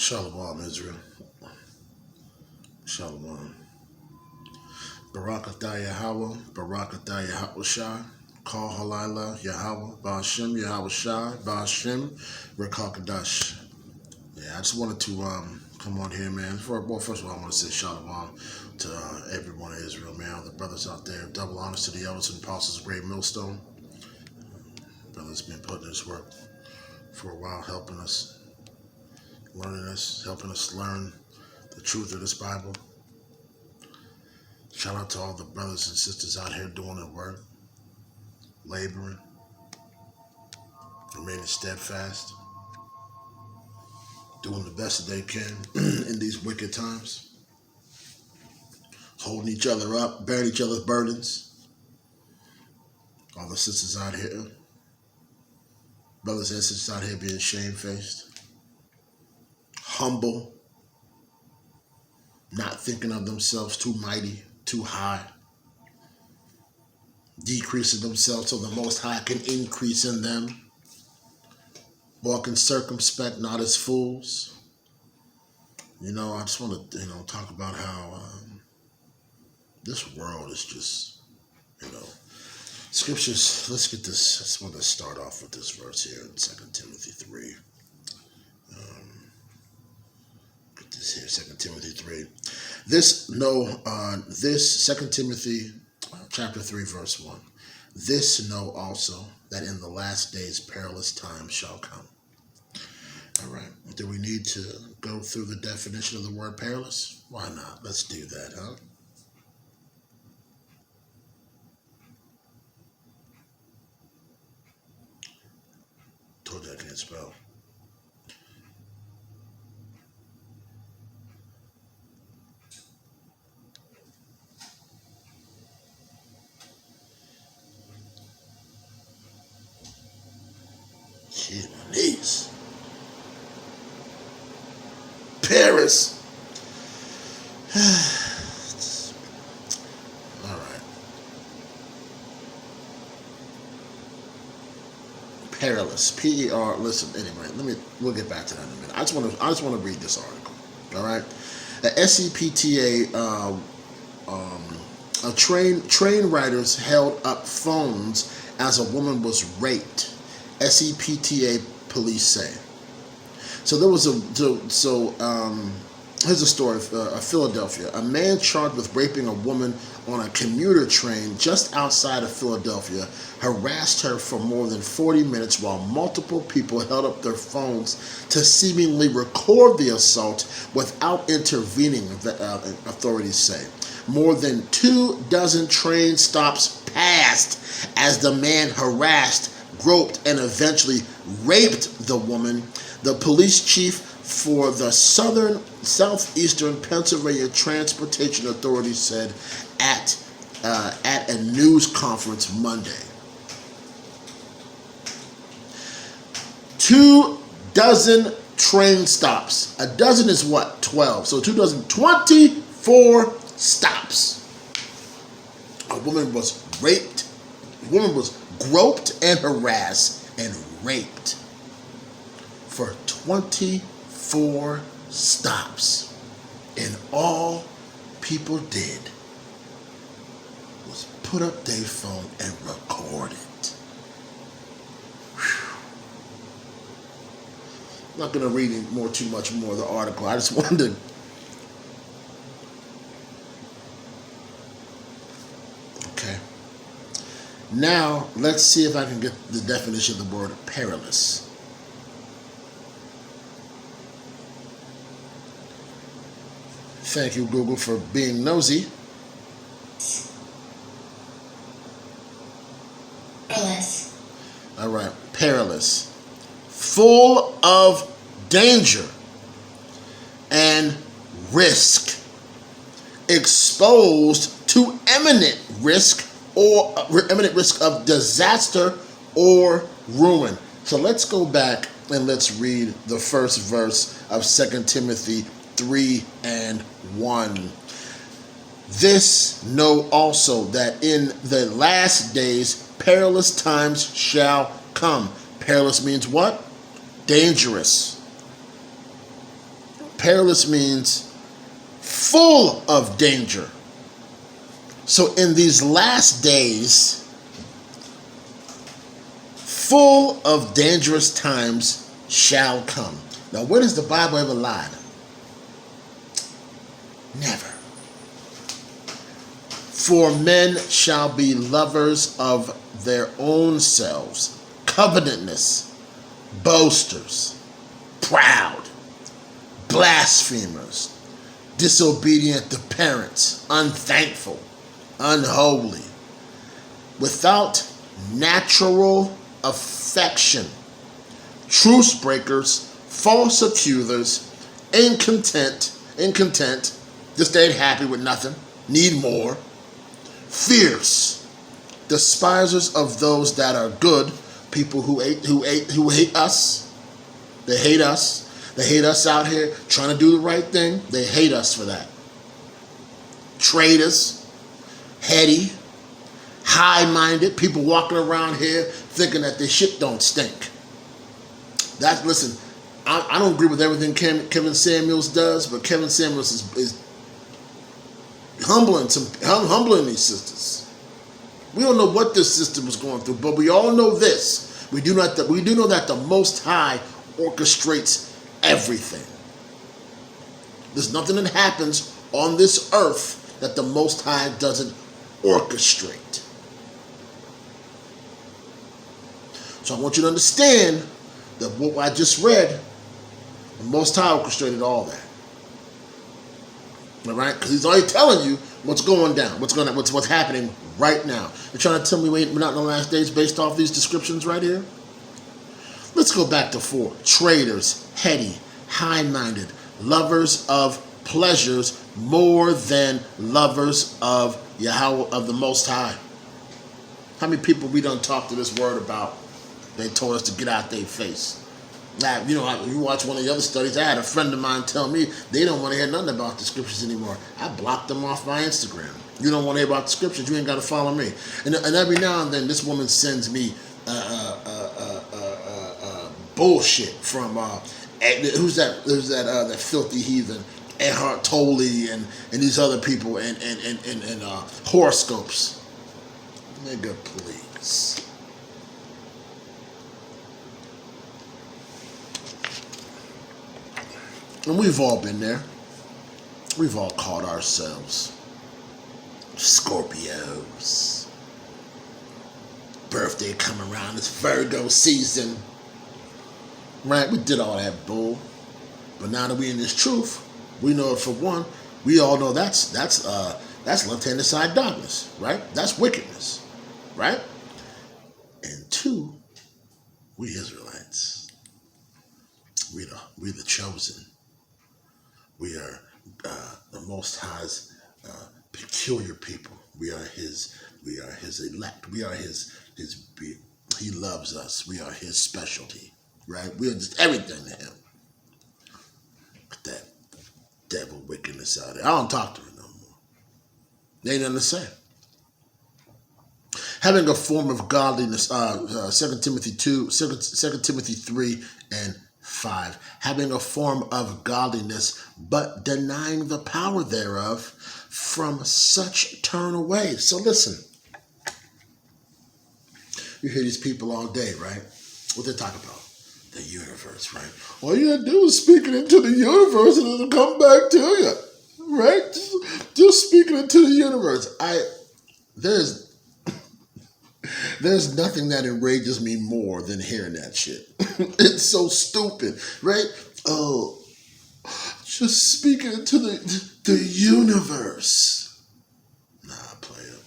Shalom, Israel. Shalom. Barakatah Yahweh, Barakatah Yahweh Shai, Kal Halila Yahweh, Ba'ashem Yahweh Shai, Ba'ashem Rekakadash. Yeah, I just wanted to come on here, man. First of all, I want to say shalom to everyone in Israel, man. All the brothers out there. Double honors to the elders and apostles of Great Millstone. Brothers been putting this work for a while, helping us, learning us, helping us learn the truth of this Bible. Shout out to all the brothers and sisters out here doing their work, laboring, remaining steadfast, doing the best that they can in these wicked times, holding each other up, bearing each other's burdens. All the sisters out here, brothers and sisters out here being shamefaced, humble, not thinking of themselves too mighty, too high, decreasing themselves so the Most High can increase in them, walking circumspect, not as fools. You know, I just want to, talk about how this world is just, scriptures. Let's get this. I just want to start off with this verse here in 2 Timothy 3. Get this here, 2 Timothy 3. This 2 Timothy chapter 3, verse 1. This know also that in the last days perilous times shall come. All right. Do we need to go through the definition of the word perilous? Why not? Let's do that, huh? Told you I can't spell. Gee, my knees. Paris. All right. Perilous. P-E-R. Listen. Anyway, we'll get back to that in a minute. I just want to read this article. All right. The SCPTA. Train riders held up phones as a woman was raped. SCPTA police say. So there was here's a story of Philadelphia. A man charged with raping a woman on a commuter train just outside of Philadelphia harassed her for more than 40 minutes while multiple people held up their phones to seemingly record the assault without intervening, the authorities say. More than 24 train stops passed as the man harassed, groped, and eventually raped the woman. The police chief for the Southeastern Pennsylvania Transportation Authority said at a news conference Monday. 24 train stops. A dozen is what? 12. So 24 stops. A woman was raped. A woman was groped and harassed and raped for 24 stops. And all people did was put up their phone and record it. Whew. I'm not going to read too much more of the article. I just wanted to Now, let's see if I can get the definition of the word perilous. Thank you, Google, for being nosy. Perilous. All right, perilous. Full of danger and risk. Exposed to imminent risk of disaster or ruin. So let's go back and let's read the first verse of 2 Timothy 3 and 1. This know also that in the last days perilous times shall come. Perilous means what? Dangerous. Perilous means full of danger. So in these last days, full of dangerous times shall come. Now, when has the Bible ever lied? Never. For men shall be lovers of their own selves, covetousness, boasters, proud, blasphemers, disobedient to parents, unthankful, unholy, without natural affection, truce breakers, false accusers, incontent, just ain't happy with nothing, need more, fierce, despisers of those that are good, people who hate us. They hate us. They hate us out here trying to do the right thing. They hate us for that. Traitors, heady, high-minded, people walking around here thinking that their shit don't stink. Listen, I don't agree with everything Kevin Samuels does, but Kevin Samuels is humbling these sisters. We don't know what this system was going through, but we all know this. We do know that the Most High orchestrates everything. There's nothing that happens on this earth that the Most High doesn't orchestrate. So I want you to understand that what I just read, the Most High orchestrated all that. All right? Because he's already telling you what's going down, what's happening right now. You're trying to tell me we're not in the last days based off these descriptions right here? Let's go back to 4. Traitors, heady, high-minded, lovers of pleasures more than lovers of Yahweh, of the Most High. How many people we done talked to this word about? They told us to get out their face. Now, you watch one of the other studies, I had a friend of mine tell me they don't want to hear nothing about the scriptures anymore. I blocked them off my Instagram. You don't want to hear about the scriptures, you ain't got to follow me. And every now and then, this woman sends me bullshit from who's that filthy heathen, Eckhart Tolle and these other people and horoscopes. Nigga, please. And we've all been there. We've all called ourselves Scorpios. Birthday come around, it's Virgo season. Right? We did all that bull. But now that we in this truth, we know it for one, we all know that's left-handed side darkness, right? That's wickedness, right? And 2, we Israelites. We the chosen. We are the Most High's peculiar people. We are His elect. We are His. He loves us. We are His specialty, right? We are just everything to Him. But that devil wickedness out there, I don't talk to him no more. They ain't nothing to say. Having a form of godliness, 2 Timothy 3 and 5. Having a form of godliness, but denying the power thereof, from such turn away. So listen, you hear these people all day, right? What they talk about? The universe, right? All you gotta do is speak it into the universe and it'll come back to you, right? Just speak it into the universe. There's nothing that enrages me more than hearing that shit. It's so stupid, right? Oh, just speak it into the universe. Nah, player.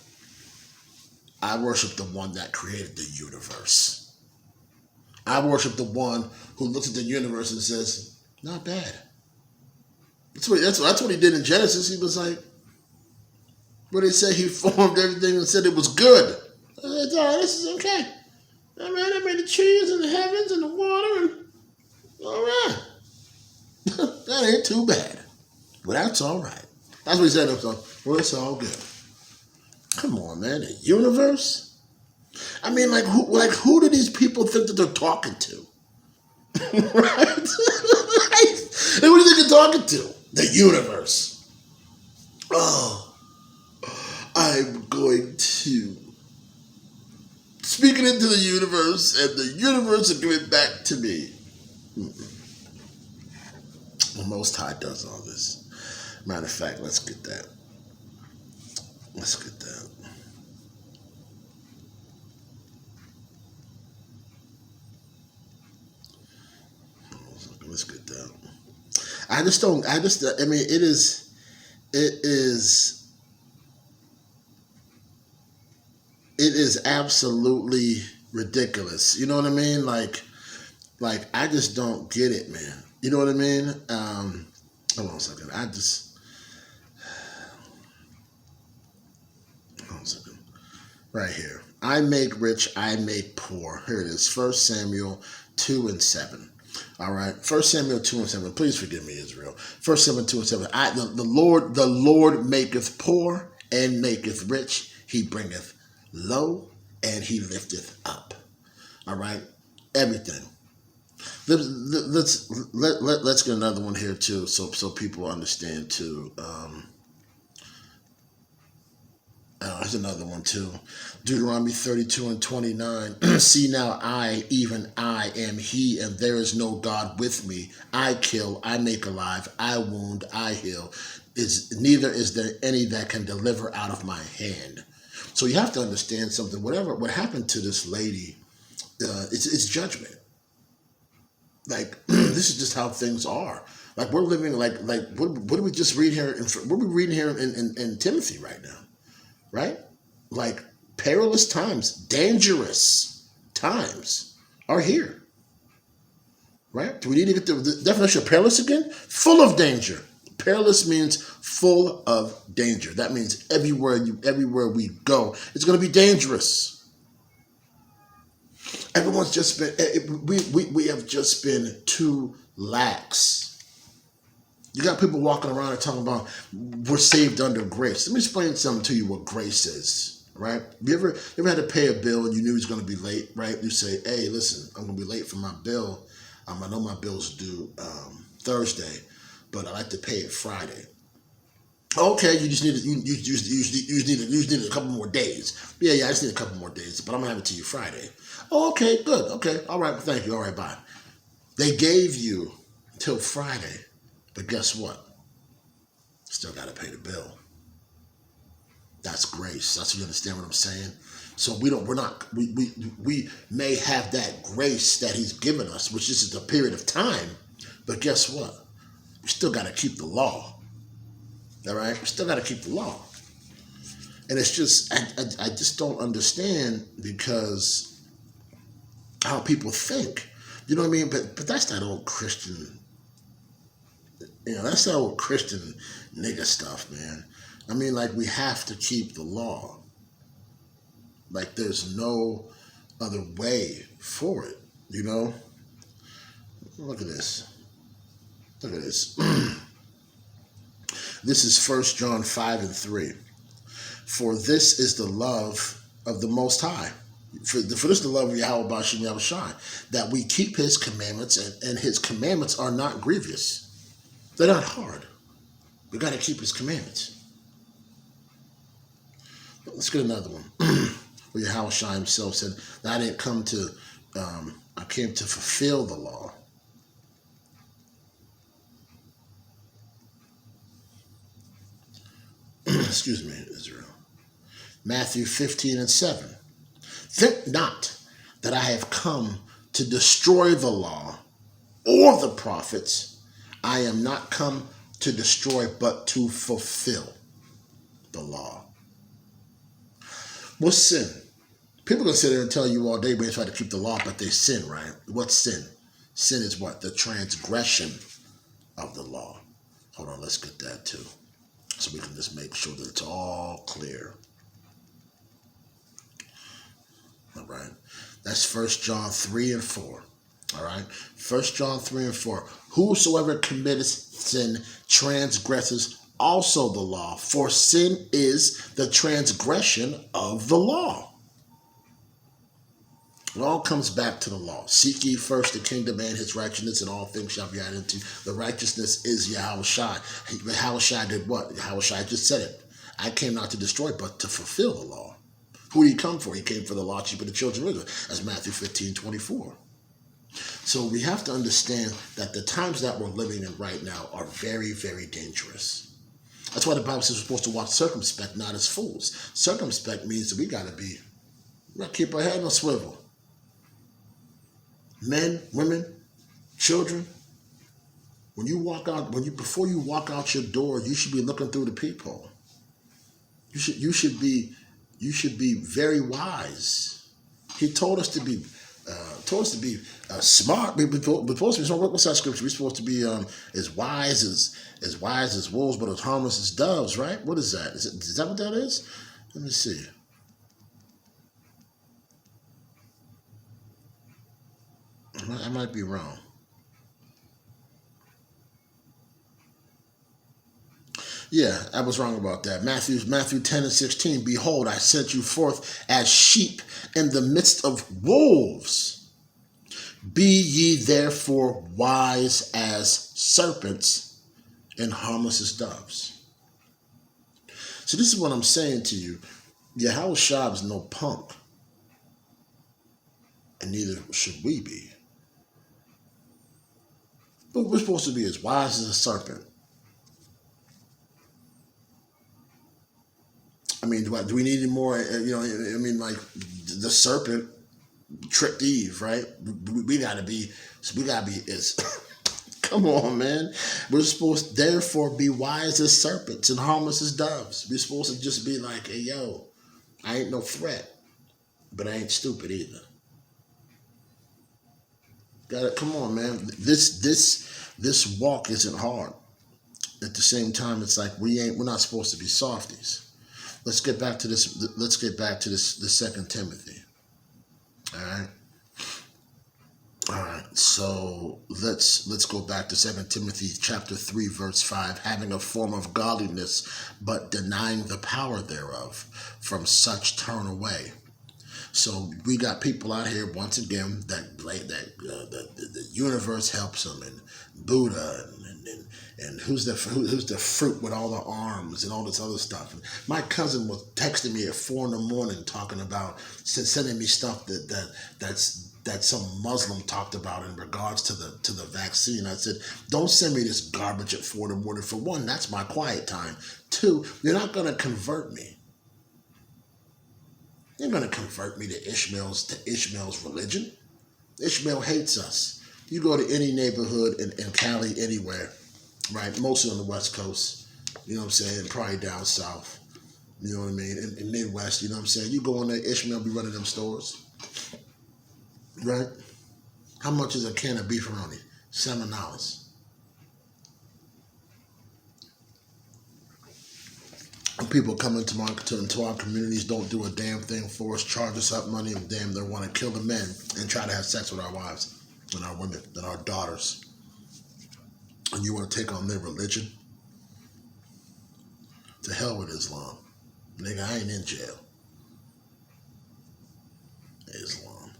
I worship the one that created the universe. I worship the one who looks at the universe and says, not bad. That's what he did in Genesis. He was like, where they say he formed everything and said it was good. This is okay. All right, I made the trees and the heavens and the water, and all right. That ain't too bad. But that's all right. That's what he said himself. Well, it's all good. Come on, man. The universe? I mean, who do these people think that they're talking to? Right? Who do you think they're talking to? The universe. Oh, I'm going to speak it into the universe, and the universe will give it back to me. The Most High does all this. Matter of fact, let's get that. Let's get that. Let's get that. I mean, it is absolutely ridiculous. You know what I mean? Like I just don't get it, man. You know what I mean? Hold on a second. Hold on a second. Right here. I make rich, I make poor. Here it is. 1 Samuel 2:7. All right. 1 Samuel 2:7. Please forgive me, Israel. 1 Samuel 2:7. The Lord maketh poor and maketh rich. He bringeth low and he lifteth up. All right. Everything. Let's get another one here too, so people understand too. Here's another one too. Deuteronomy 32:29. See now, I, even I, am He, and there is no God with me. I kill, I make alive, I wound, I heal. Neither is there any that can deliver out of my hand. So you have to understand something. What happened to this lady, it's judgment. Like this is just how things are. Like we're living like what do we just read here? What are we reading here in Timothy right now? Right? Like perilous times, dangerous times are here. Right? Do we need to get the definition of perilous again? Full of danger. Perilous means full of danger. That means everywhere we go, it's going to be dangerous. Everyone's just been, we have just been too lax. You got people walking around and talking about we're saved under grace. Let me explain something to you what grace is, right? You ever had to pay a bill and you knew he was going to be late, right? You say, hey, listen, I'm going to be late for my bill. I know my bill's due Thursday, but I like to pay it Friday. Okay, you just need a couple more days. Yeah, I just need a couple more days, but I'm gonna have it to you Friday. Oh, okay, good. Okay, all right, thank you. All right, bye. They gave you till Friday, but guess what? Still got to pay the bill. That's grace. That's what you understand what I'm saying. So we may have that grace that He's given us, which is a period of time, but guess what? We still got to keep the law. All right, we still got to keep the law, and it's just I just don't understand because how people think, you know what I mean? But that's that old Christian, that's that old Christian nigga stuff, man. I mean, like we have to keep the law. Like there's no other way for it, Look at this. Look at this. This is 1 John 5:3. For this is the love of the Most High. For this is the love of Yahweh Bashim Yahushai, that we keep His commandments, and His commandments are not grievous. They're not hard. We got to keep His commandments. Let's get another one. Where Yahushai Himself said, I didn't come to, I came to fulfill the law. Excuse me, Israel. Matthew 15:7. Think not that I have come to destroy the law or the prophets. I am not come to destroy, but to fulfill the law. What's sin? People can sit there and tell you all day when they try to keep the law, but they sin, right? What's sin? Sin is what? The transgression of the law. Hold on, let's get that too. So we can just make sure that it's all clear. All right. That's 1 John 3:4. All right. 1 John 3:4. Whosoever committeth sin transgresses also the law, for sin is the transgression of the law. It all comes back to the law. Seek ye first the kingdom and his righteousness, and all things shall be added unto you. The righteousness is Yahushua. Yahushua did what? Yahushua just said it. I came not to destroy, but to fulfill the law. Who did he come for? He came for the lost sheep of the children of Israel. That's Matthew 15:24. So we have to understand that the times that we're living in right now are very, very dangerous. That's why the Bible says we're supposed to walk circumspect, not as fools. Circumspect means that we gotta keep our head on a swivel. Men, women, children. Before you walk out your door, you should be looking through the peephole. You should be very wise. He told us to be smart. We're supposed to be smart. What's that scripture? We're supposed to be as wise as wolves, but as harmless as doves, right? What is that? Is that what that is? Let me see. I might be wrong. Yeah, I was wrong about that. Matthew 10:16. Behold, I sent you forth as sheep in the midst of wolves. Be ye therefore wise as serpents and harmless as doves. So this is what I'm saying to you. Yahushua is no punk. And neither should we be. But we're supposed to be as wise as a serpent. I mean, do we need any more? Like the serpent tricked Eve, right? We gotta be as. Come on, man. We're supposed to therefore be wise as serpents and harmless as doves. We're supposed to just be like, hey, yo, I ain't no threat, but I ain't stupid either. Come on, man. This walk isn't hard. At the same time, it's like we're not supposed to be softies. Let's get back to this. Let's get back to this. The 2 Timothy. All right. All right. So let's go back to 2 Timothy chapter 3, verse 5. Having a form of godliness, but denying the power thereof. From such turn away. So we got people out here once again that the universe helps them, and Buddha, and who's the fruit with all the arms and all this other stuff. And my cousin was texting me at 4 a.m. talking about sending me stuff that some Muslim talked about in regards to the vaccine. I said, don't send me this garbage at 4 a.m. For one, that's my quiet time. Two, you're not gonna convert me. You're going to convert me to Ishmael's religion. Ishmael hates us. You go to any neighborhood in Cali, anywhere, right? Mostly on the West Coast, you know what I'm saying? Probably down south, you know what I mean? In Midwest, you know what I'm saying? You go in there, Ishmael be running them stores, right? How much is a can of beefaroni? $7. And people come into our communities, don't do a damn thing for us, charge us up money, and damn, they want to kill the men and try to have sex with our wives and our women and our daughters. And you want to take on their religion? To hell with Islam. Nigga, I ain't in jail. Islam.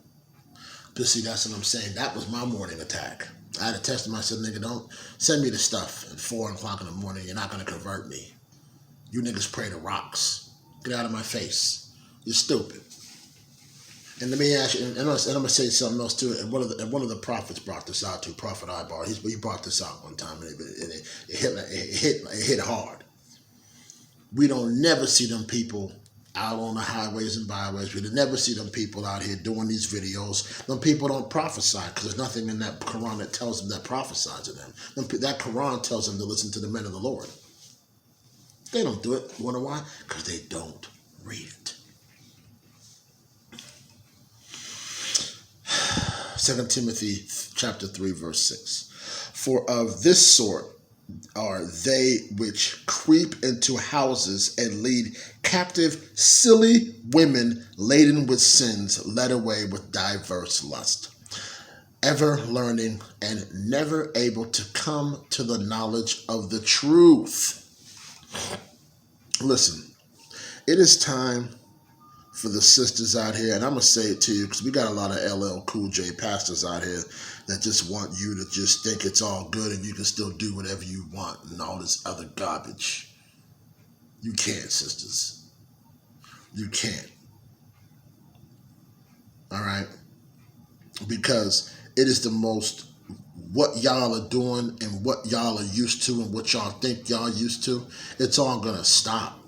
But see, that's what I'm saying. That was my morning attack. I had to test him. I said, nigga, don't send me the stuff at 4 o'clock in the morning. You're not going to convert me. You niggas pray to rocks. Get out of my face. You're stupid. And let me ask you, and I'm going to say something else too. And one of the prophets brought this out too, Prophet Ibar. He brought this out one time, and it hit hard. We don't never see them people out on the highways and byways. We never see them people out here doing these videos. Them people don't prophesy because there's nothing in that Quran that tells them that prophesies to them. That Quran tells them to listen to the men of the Lord. They don't do it. You wonder why? Because they don't read it. 2 Timothy chapter 3, verse 6. For of this sort are they which creep into houses and lead captive silly women laden with sins, led away with diverse lust, ever learning and never able to come to the knowledge of the truth. Listen, it is time for the sisters out here, and I'm going to say it to you because we got a lot of LL Cool J pastors out here that just want you to just think it's all good and you can still do whatever you want and all this other garbage. You can't, sisters. You can't. All right? Because it is the most, what y'all are doing and what y'all are used to and what y'all think y'all used to, it's all going to stop.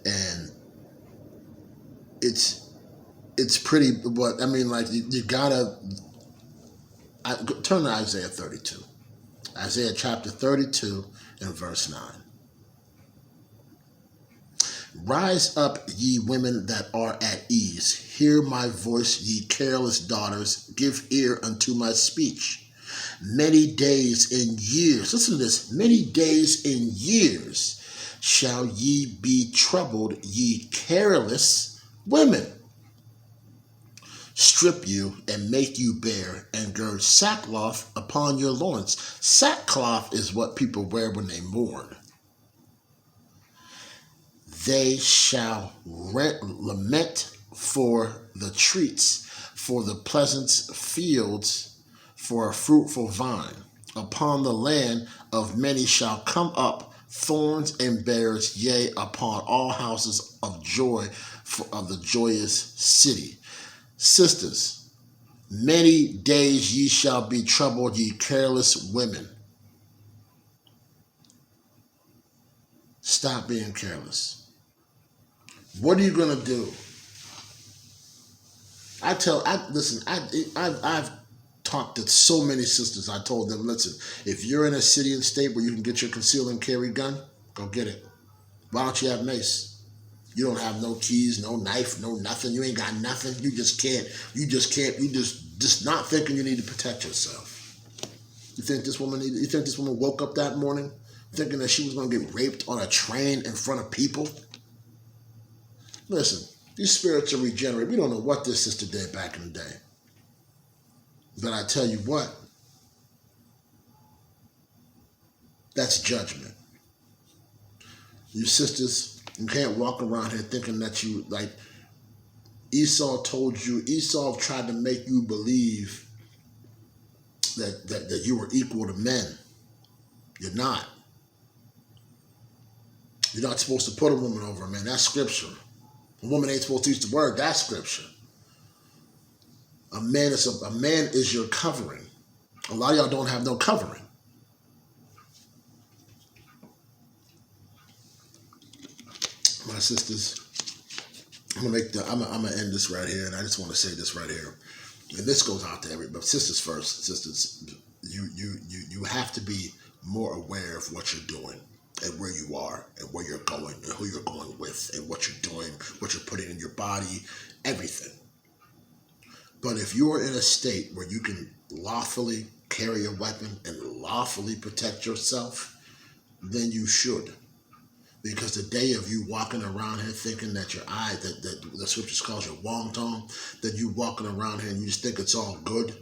And it's pretty, but I mean, like, you gotta turn to Isaiah 32. Isaiah chapter 32 and verse 9. Rise up, ye women that are at ease. Hear my voice, ye careless daughters. Give ear unto my speech. Many days and years, listen to this, many days and years shall ye be troubled, ye careless women. Strip you and make you bare and gird sackcloth upon your loins. Sackcloth is what people wear when they mourn. They shall lament for the treats, for the pleasant fields, for a fruitful vine. Upon the land of many shall come up thorns and bears, yea, upon all houses of joy of the joyous city. Sisters, many days ye shall be troubled, ye careless women. Stop being careless. What are you gonna do? Listen, I've talked to so many sisters. I told them, listen, if you're in a city and state where you can get your conceal and carry gun, go get it. Why don't you have mace? You don't have no keys, no knife, no nothing. You ain't got nothing. You just can't. You just not thinking you need to protect yourself. You think this woman woke up that morning thinking that she was gonna get raped on a train in front of people? Listen, these spirits are regenerate. We don't know what this sister did back in the day. But I tell you what, that's judgment. You sisters, you can't walk around here thinking that you, like Esau tried to make you believe that you were equal to men. You're not. You're not supposed to put a woman over a man. That's scripture. A woman ain't supposed to use the word. That's scripture. A man is your covering. A lot of y'all don't have no covering. My sisters, I'm gonna end this right here, and I just want to say this right here. And this goes out to everybody. Sisters first. Sisters, you have to be more aware of what you're doing and where you are and where you're going and who you're going with and what you're doing, what you're putting in your body, everything. But if you're in a state where you can lawfully carry a weapon and lawfully protect yourself, then you should. Because the day of you walking around here thinking that your eye, that the scriptures calls your wonton, that you walking around here and you just think it's all good,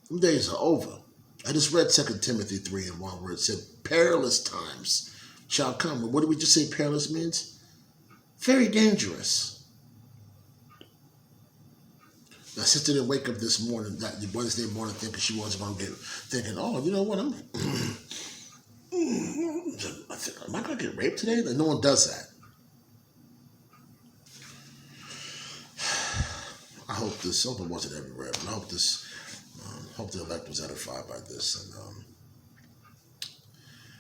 them days are over. I just read 2 Timothy 3:1 where it said, perilous times shall come. What did we just say perilous means? Very dangerous. My sister didn't wake up this morning, that Wednesday morning, thinking she wasn't going to get, thinking, oh, you know what, am I going to get raped today? Like, no one does that. I hope something wasn't everywhere, but I hope hope the elect was edified by this. And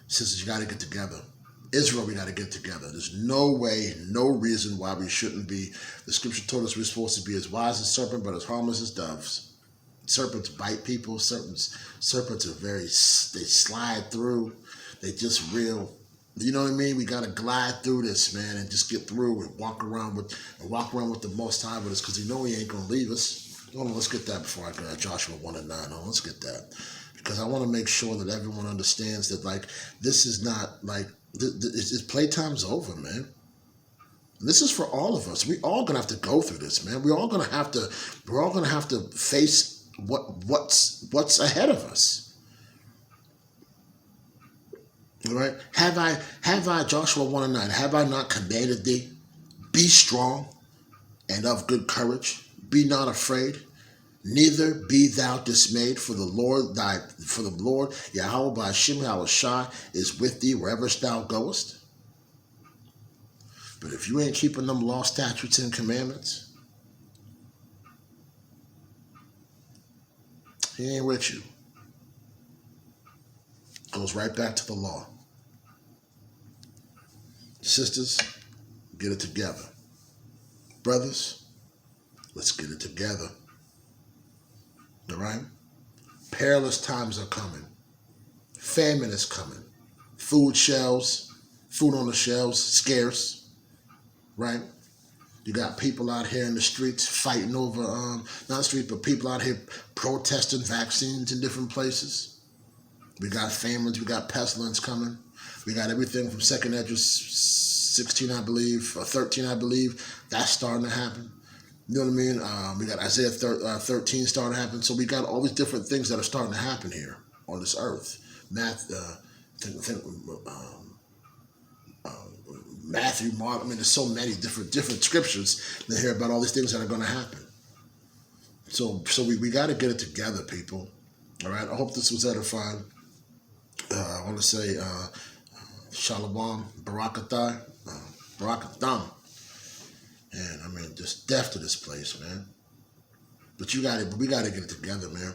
sisters, you got to get together. Israel, we got to get together. There's no way, no reason why we shouldn't be. The scripture told us we're supposed to be as wise as serpent, but as harmless as doves. Serpents bite people. Serpents are they slide through. They just real. You know what I mean? We got to glide through this, man, and just get through and walk around with the Most High with us, because you know He ain't gonna leave us. Hold on, let's get that before I go. Joshua 1:9. Let's get that, because I want to make sure that everyone understands that, like, this is not like it's playtime's over, man. This is for all of us. We all gonna have to go through this, man. We're all gonna have to face what's ahead of us. All right. Have I, Joshua 1:9, have I not commanded thee? Be strong and of good courage. Be not afraid, neither be thou dismayed, for the Lord Yahweh by Hashem Yahushua is with thee wherever thou goest. But if you ain't keeping them law, statutes, and commandments, he ain't with you. Goes right back to the law. Sisters, get it together. Brothers, let's get it together. All right? Perilous times are coming. Famine is coming. Food on the shelves, scarce. Right? You got people out here in the streets fighting over, not streets, but people out here protesting vaccines in different places. We got famines, we got pestilence coming. We got everything from 2nd Ezra 16, I believe, or 13, I believe. That's starting to happen. You know what I mean? We got Isaiah 13 starting to happen. So we got all these different things that are starting to happen here on this earth. Matthew, Mark, I mean, there's so many different scriptures that hear about all these things that are going to happen. So we got to get it together, people. All right? I hope this was edifying. I want to say Shalom, Barakathai, Barakatham. And I mean, just death to this place, man. But we got to get it together, man.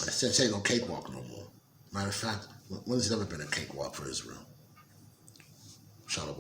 I said, it ain't no cakewalk no more. Matter of fact, when has it ever been a cakewalk for Israel? Shalom.